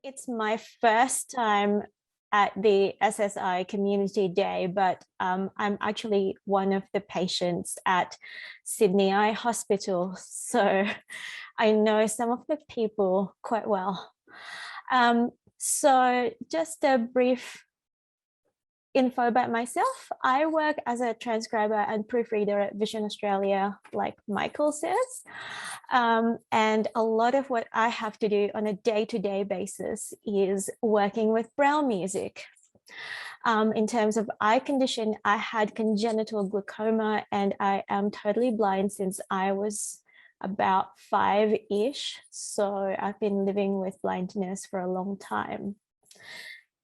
It's my first time at the SSI Community Day, but I'm actually one of the patients at Sydney Eye Hospital, so I know some of the people quite well. So just a brief info about myself. I work as a transcriber and proofreader at Vision Australia, like Michael says. And a lot of what I have to do on a day-to-day basis is working with Braille music. In terms of eye condition, I had congenital glaucoma and I am totally blind since I was about 5-ish. So I've been living with blindness for a long time.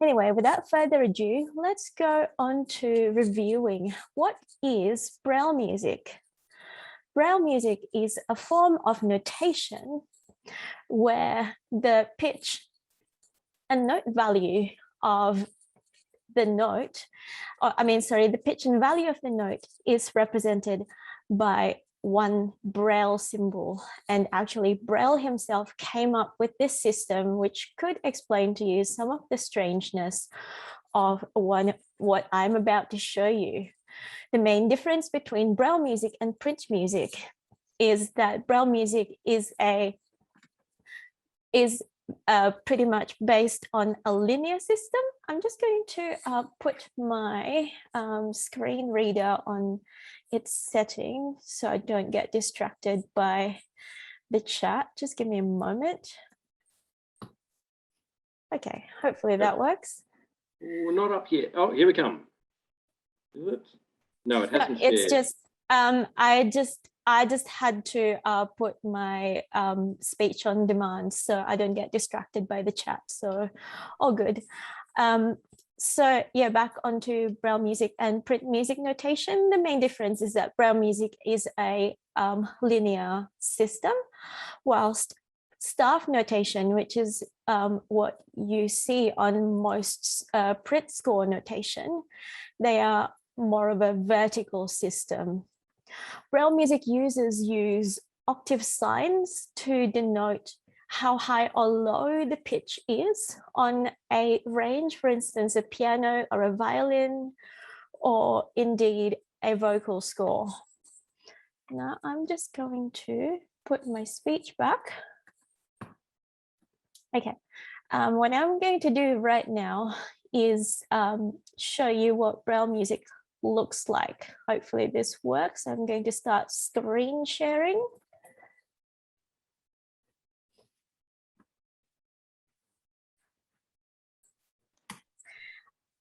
Anyway, without further ado, let's go on to reviewing what is Braille music. Braille music is a form of notation where the pitch and note value of the note, the pitch and value of the note is represented by one Braille symbol. And actually Braille himself came up with this system, which could explain to you some of the strangeness of what I'm about to show you. The main difference between Braille music and print music is that Braille music is pretty much based on a linear system. I'm just going to put my screen reader on its setting so I don't get distracted by the chat. Just give me a moment. Okay, hopefully that works. We're not up yet. Oh, here we come. Is it? No, it hasn't. No, it's just I just had to put my speech on demand so I don't get distracted by the chat. So all good. So yeah, back onto Braille music and print music notation. The main difference is that Braille music is a linear system, whilst staff notation, which is what you see on most print score notation, they are more of a vertical system. Braille music users use octave signs to denote how high or low the pitch is on a range, for instance, a piano or a violin, or indeed a vocal score. Now I'm just going to put my speech back. Okay, what I'm going to do right now is show you what Braille music looks like. Hopefully this works. I'm going to start screen sharing.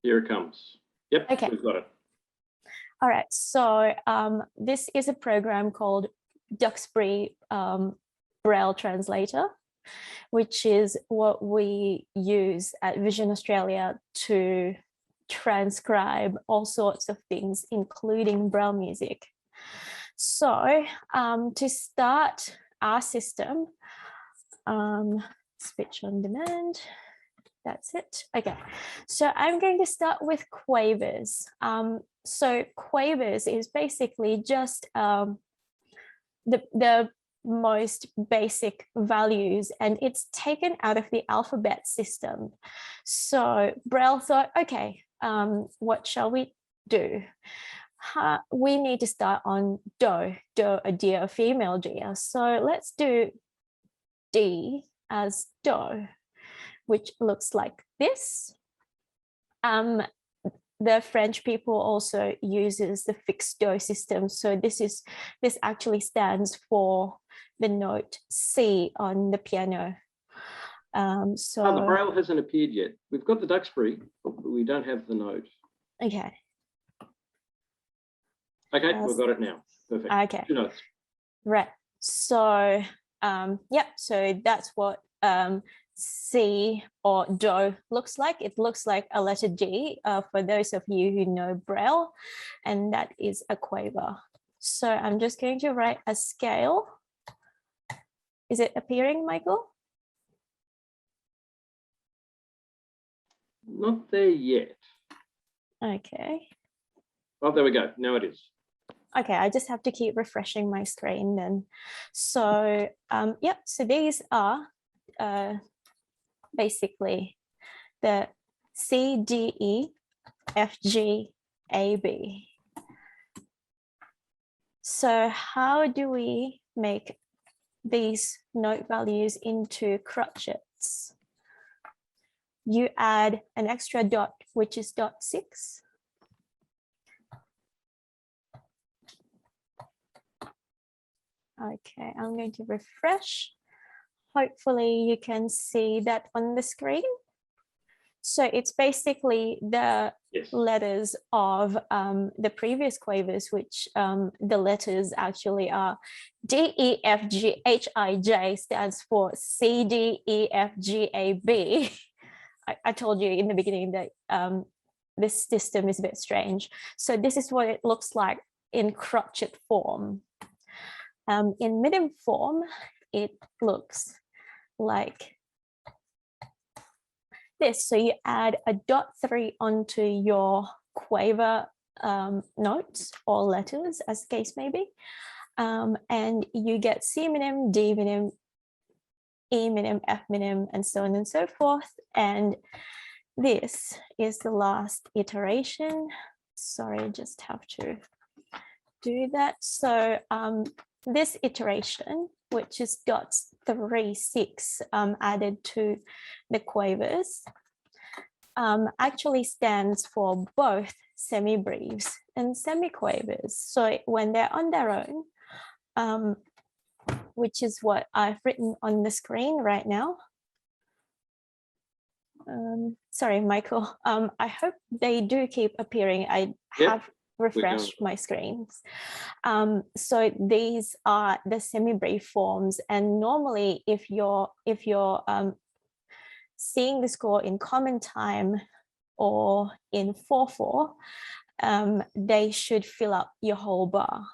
Here it comes. Yep, okay. We've got it. All right, so this is a program called Duxbury Braille Translator, which is what we use at Vision Australia to transcribe all sorts of things, including Braille music. So to start our system, speech on demand, that's it. Okay, so I'm going to start with Quavers. So Quavers is basically just the most basic values, and it's taken out of the alphabet system. So Braille thought, okay, what shall we do? We need to start on do, a deer, a female deer. So let's do D as do, which looks like this. The French people also uses the fixed do system. So this actually stands for the note C on the piano. So the Braille hasn't appeared yet. We've got the Duxbury, but we don't have the note. Okay. Okay, we've got it now. Perfect. Okay. 2 notes. Right. So yep. So that's what C or do looks like. It looks like a letter D for those of you who know Braille, and that is a quaver. So I'm just going to write a scale. Is it appearing, Michael? Not there yet. Okay. Oh, there we go. Now it is. Okay, I just have to keep refreshing my screen then. So, yep, so these are basically the C, D, E, F, G, A, B. So how do we make these note values into crotchets? You add an extra dot, which is dot 6. Okay, I'm going to refresh. Hopefully you can see that on the screen. So it's basically the letters of the previous Quavers, which the letters actually are D, E, F, G, H, I, J stands for C, D, E, F, G, A, B. I told you in the beginning that this system is a bit strange. So this is what it looks like in crotchet form. In midim form, it looks like this. So you add a dot 3 onto your Quaver notes or letters, as the case may be, and you get C minim, D minim, E minim, F minim, and so on and so forth. And this is the last iteration. Sorry, just have to do that. So this iteration, which is dots 3, 6 added to the Quavers, actually stands for both semi-briefs and semi-Quavers. So when they're on their own, which is what I've written on the screen right now. Sorry, Michael. I hope they do keep appearing. I have refreshed my screens. So these are the semi-brief forms, and normally if you're seeing the score in common time or in 4/4, they should fill up your whole bar.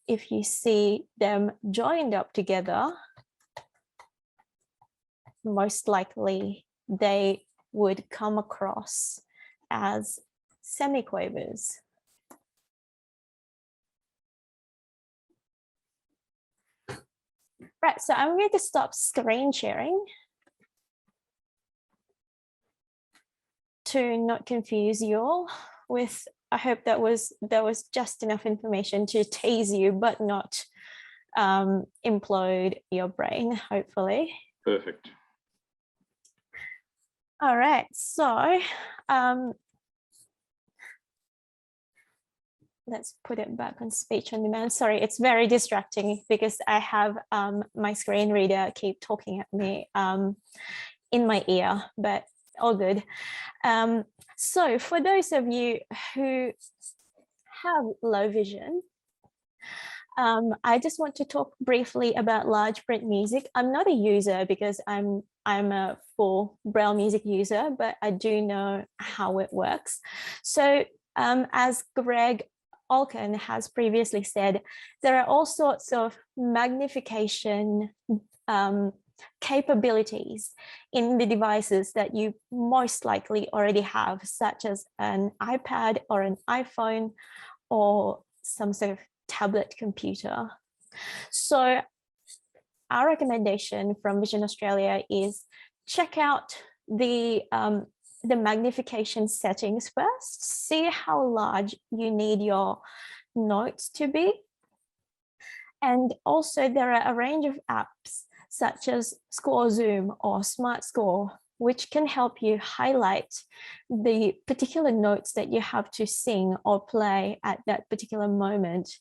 If you see them joined up together, most likely they would come across as semi-Quavers. Right, so I'm going to stop screen sharing to not confuse you all with, I hope that was just enough information to tease you, but not implode your brain, hopefully. Perfect. All right, so let's put it back on speech on demand. Sorry, it's very distracting because I have my screen reader keep talking at me in my ear, but all good. So for those of you who have low vision, I just want to talk briefly about large print music. I'm not a user because I'm a full Braille music user, but I do know how it works. So as Greg Olken has previously said, there are all sorts of magnification capabilities in the devices that you most likely already have, such as an iPad or an iPhone or some sort of tablet computer. So our recommendation from Vision Australia is check out the magnification settings first, see how large you need your notes to be. And also there are a range of apps such as Score Zoom or Smart Score, which can help you highlight the particular notes that you have to sing or play at that particular moment.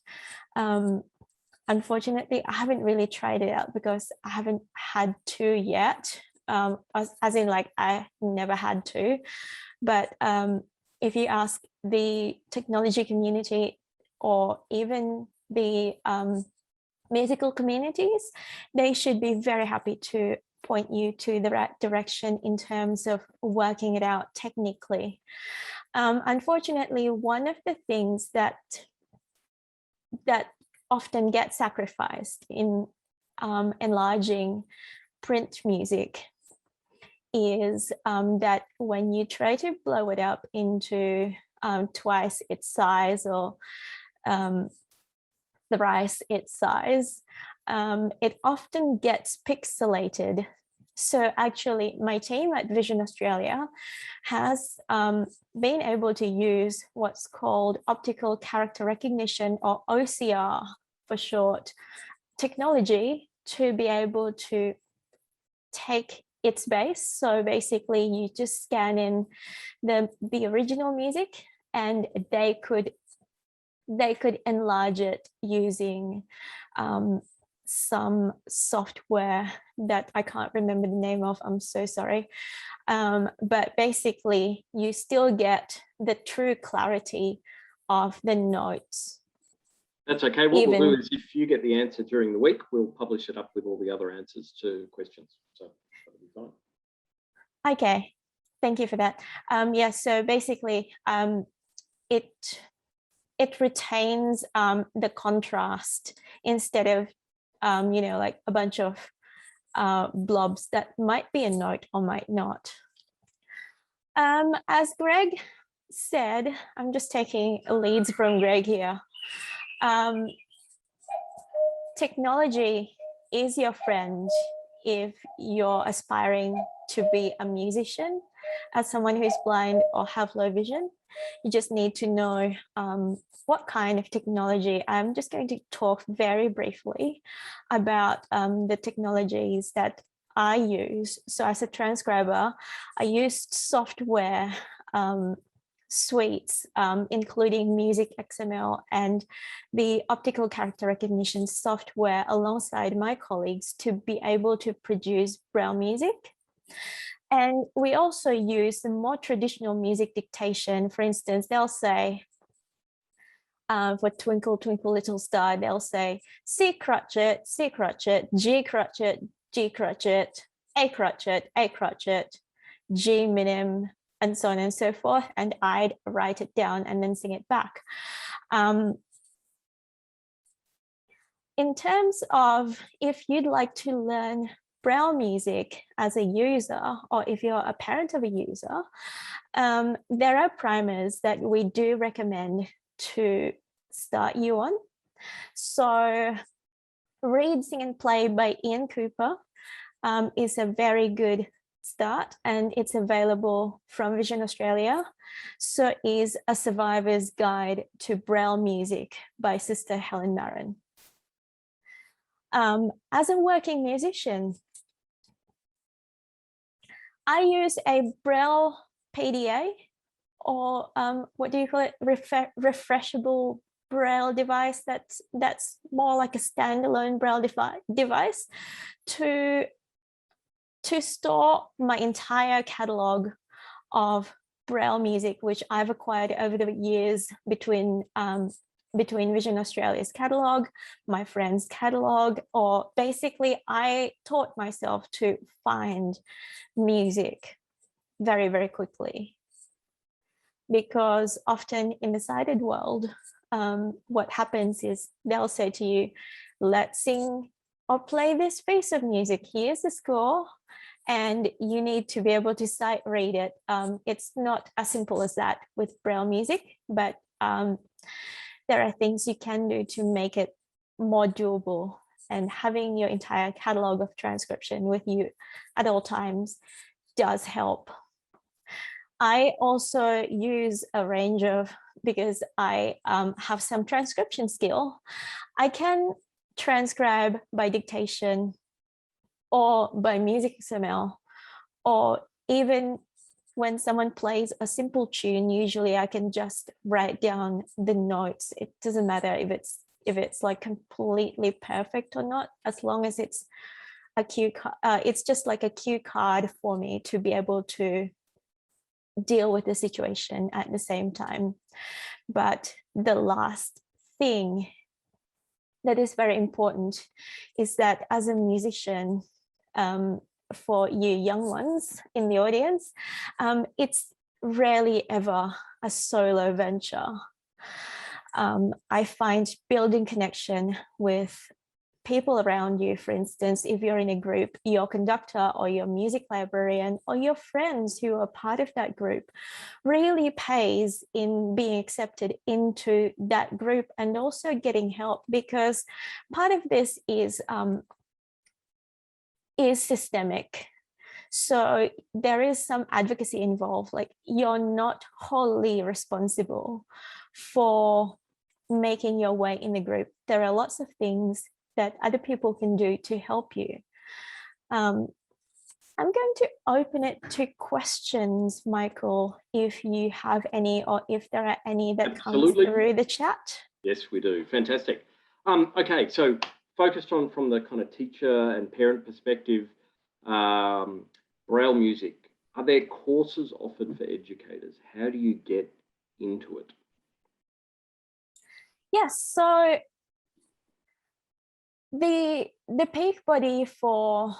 Unfortunately, I haven't really tried it out because I haven't had to yet, as in like I never had to. But if you ask the technology community or even the musical communities, they should be very happy to point you to the right direction in terms of working it out technically. Unfortunately, one of the things that often gets sacrificed in enlarging print music is that when you try to blow it up into twice its size or thrice its size, it often gets pixelated So actually, my team at Vision Australia has been able to use what's called optical character recognition, or OCR for short, technology to be able to take its base. So basically, you just scan in the original music, and they could enlarge it using some software that I can't remember the name of. I'm so sorry. But basically, you still get the true clarity of the notes. That's okay. What we'll do is, if you get the answer during the week, we'll publish it up with all the other answers to questions. So that'll be fine. Okay, thank you for that. Yeah, so basically, it retains the contrast instead of like a bunch of blobs that might be a note or might not. As Greg said, I'm just taking leads from Greg here. Technology is your friend if you're aspiring to be a musician. As someone who's blind or have low vision, you just need to know what kind of technology. I'm just going to talk very briefly about the technologies that I use. So as a transcriber, I used software suites, including Music XML and the optical character recognition software alongside my colleagues to be able to produce Braille music. And we also use the more traditional music dictation. For instance, they'll say, for Twinkle, Twinkle, Little Star, they'll say C crotchet, C crotchet, G crotchet, G crotchet, A crotchet, A crotchet, G minim, and so on and so forth. And I'd write it down and then sing it back. In terms of if you'd like to learn Braille music as a user, or if you're a parent of a user, there are primers that we do recommend to start you on. So Read, Sing and Play by Ian Cooper is a very good start, and it's available from Vision Australia. So is A Survivor's Guide to Braille Music by Sister Helen Marin. As a working musician, I use a Braille PDA, or what do you call it? Refreshable Braille device. That's more like a standalone Braille device to store my entire catalog of Braille music, which I've acquired over the years between Vision Australia's catalog, my friend's catalog, or basically I taught myself to find music very, very quickly. Because often in the sighted world, what happens is they'll say to you, let's sing or play this piece of music. Here's the score, and you need to be able to sight read it. It's not as simple as that with Braille music, but there are things you can do to make it more doable, and having your entire catalog of transcription with you at all times does help. I also use a range of, because I have some transcription skill, I can transcribe by dictation or by Music XML, or even when someone plays a simple tune, usually I can just write down the notes. It doesn't matter if it's like completely perfect or not, as long as it's a cue card. It's just like a cue card for me to be able to deal with the situation at the same time. But the last thing that is very important is that as a musician, for you young ones in the audience, it's rarely ever a solo venture. I find building connection with people around you, for instance, if you're in a group, your conductor or your music librarian or your friends who are part of that group really pays in being accepted into that group and also getting help, because part of this is systemic. So there is some advocacy involved, like you're not wholly responsible for making your way in the group. There are lots of things that other people can do to help you. I'm going to open it to questions, Michael, if you have any, or if there are any that come through the chat. Yes, we do. Fantastic. Okay, so focused on from the kind of teacher and parent perspective, Braille music. Are there courses offered for educators? How do you get into it? Yes, so the peak body for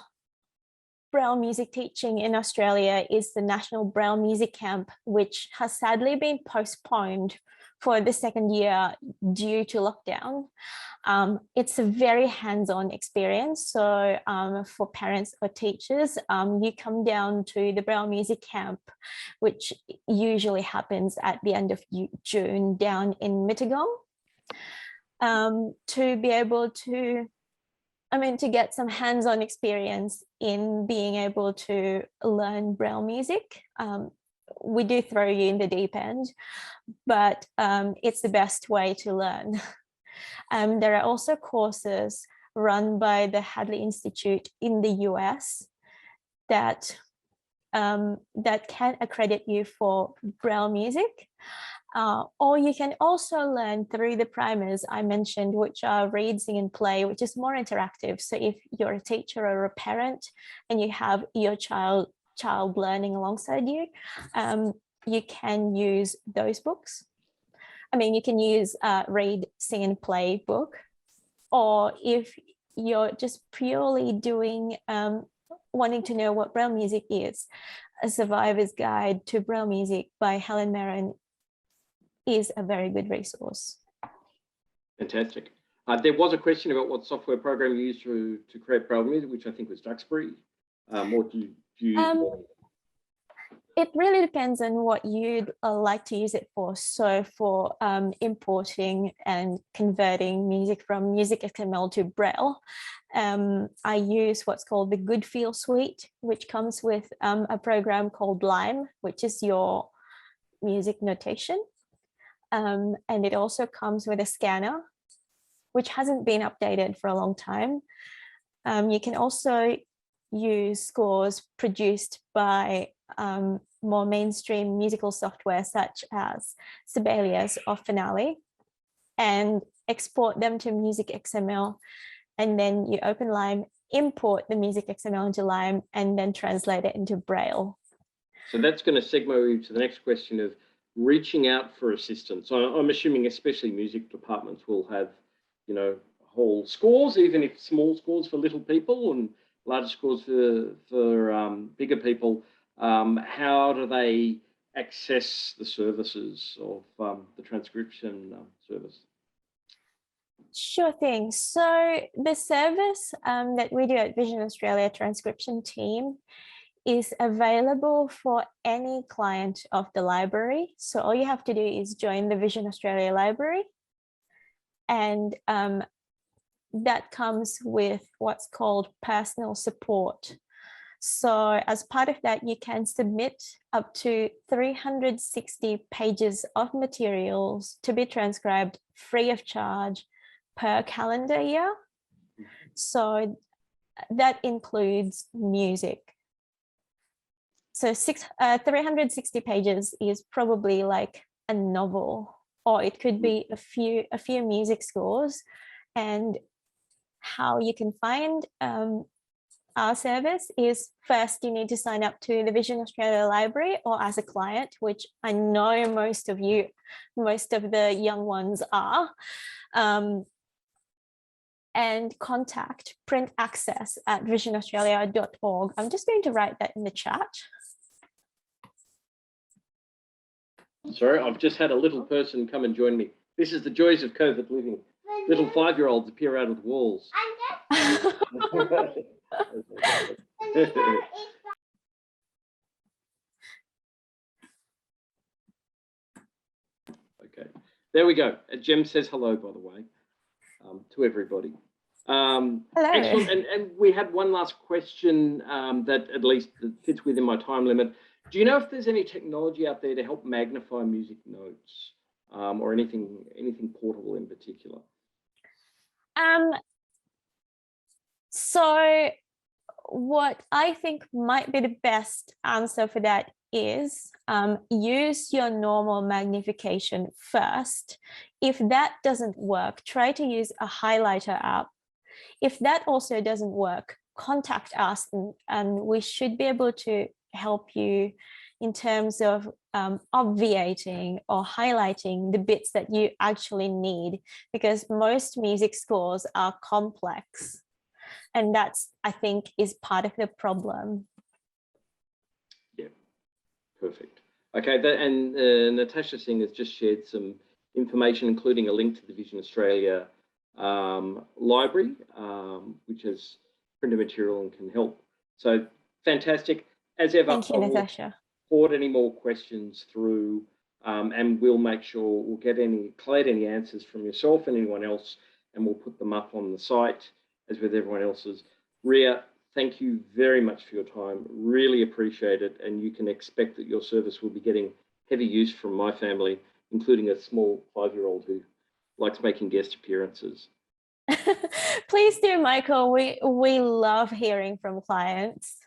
Braille music teaching in Australia is the National Braille Music Camp, which has sadly been postponed for the second year due to lockdown. It's a very hands-on experience. So for parents or teachers, you come down to the Braille Music Camp, which usually happens at the end of June down in Mittagong, to be able to, to get some hands-on experience in being able to learn Braille music. We do throw you in the deep end, but it's the best way to learn. There are also courses run by the Hadley Institute in the US that can accredit you for Braille music. Or you can also learn through the primers I mentioned, which are read, sing, and play, which is more interactive. So if you're a teacher or a parent and you have your child learning alongside you, you can use those books. You can use read, sing, and play book. Or if you're just purely doing, wanting to know what Braille music is, A Survivor's Guide to Braille Music by Helen Marin is a very good resource. Fantastic. There was a question about what software program you use to create Braille music, which I think was Duxbury. Or do you it really depends on what you'd like to use it for. So for importing and converting music from Music XML to Braille, I use what's called the Good Feel Suite, which comes with a program called Lime, which is your music notation. And it also comes with a scanner, which hasn't been updated for a long time. You can also use scores produced by more mainstream musical software such as Sibelius or Finale, and export them to Music XML. And then you open Lime, import the Music XML into Lime, and then translate it into Braille. So that's going to segue to the next question of reaching out for assistance. So I'm assuming especially music departments will have, whole scores, even if small scores for little people and large scores for bigger people. How do they access the services of the transcription service? Sure thing. So the service that we do at Vision Australia transcription team is available for any client of the library. So all you have to do is join the Vision Australia library, and that comes with what's called personal support. So as part of that, you can submit up to 360 pages of materials to be transcribed free of charge per calendar year. So that includes music. So 360 pages is probably like a novel, or it could be a few music scores. And how you can find our service is, first you need to sign up to the Vision Australia Library or as a client, which I know most of the young ones are, and contact print access at visionaustralia.org. I'm just going to write that in the chat. Sorry, I've just had a little person come and join me. This is the joys of COVID living. Little 5-year-olds appear out of the walls. Okay, there we go. Jem says hello, by the way, to everybody. Hello. Excellent. And we had one last question that at least fits within my time limit. Do you know if there's any technology out there to help magnify music notes or anything portable in particular? So what I think might be the best answer for that is use your normal magnification first. If that doesn't work, try to use a highlighter app. If that also doesn't work, contact us and we should be able to help you in terms of obviating or highlighting the bits that you actually need, because most music scores are complex. And that's, I think, is part of the problem. Yeah, perfect. Okay, and Natasha Singh has just shared some information, including a link to the Vision Australia library, which has printed material and can help. So fantastic. As ever, thank you, Natasha. Forward any more questions through, and we'll make sure we'll collate any answers from yourself and anyone else, and we'll put them up on the site as with everyone else's. Ria, thank you very much for your time. Really appreciate it, and you can expect that your service will be getting heavy use from my family, including a small 5-year-old who likes making guest appearances. Please do, Michael. We love hearing from clients.